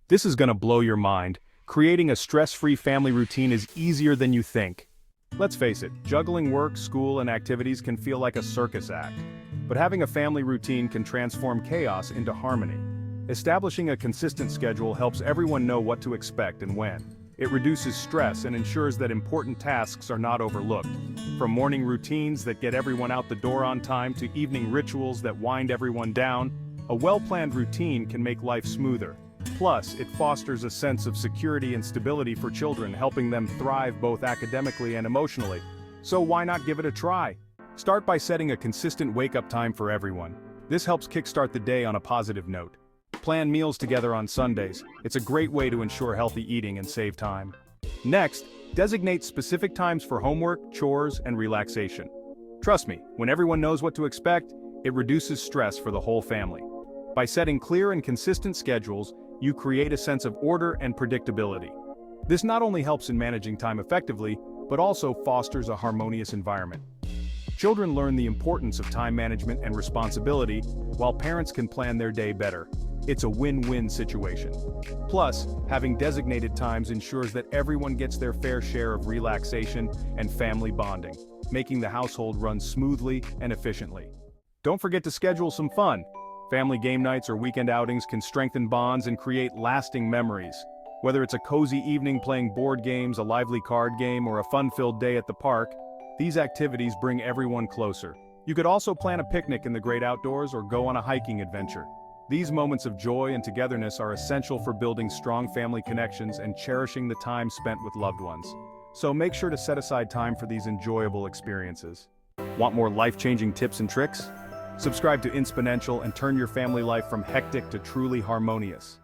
This is gonna blow your mind. Creating a stress-free family routine is easier than you think. Let's face it, juggling work, school, and activities can feel like a circus act. But having a family routine can transform chaos into harmony. Establishing a consistent schedule helps everyone know what to expect and when. It reduces stress and ensures that important tasks are not overlooked. From morning routines that get everyone out the door on time to evening rituals that wind everyone down, a well-planned routine can make life smoother. Plus, it fosters a sense of security and stability for children, helping them thrive both academically and emotionally. So why not give it a try? Start by setting a consistent wake-up time for everyone. This helps kickstart the day on a positive note. Plan meals together on Sundays. It's a great way to ensure healthy eating and save time. Next, designate specific times for homework, chores, and relaxation. Trust me, when everyone knows what to expect, it reduces stress for the whole family. By setting clear and consistent schedules, you create a sense of order and predictability. This not only helps in managing time effectively, but also fosters a harmonious environment. Children learn the importance of time management and responsibility, while parents can plan their day better. It's a win-win situation. Plus, having designated times ensures that everyone gets their fair share of relaxation and family bonding, making the household run smoothly and efficiently. Don't forget to schedule some fun. Family game nights or weekend outings can strengthen bonds and create lasting memories. Whether it's a cozy evening playing board games, a lively card game, or a fun-filled day at the park, these activities bring everyone closer. You could also plan a picnic in the great outdoors or go on a hiking adventure. These moments of joy and togetherness are essential for building strong family connections and cherishing the time spent with loved ones. So make sure to set aside time for these enjoyable experiences. Want more life-changing tips and tricks? Subscribe to Insponential and turn your family life from hectic to truly harmonious.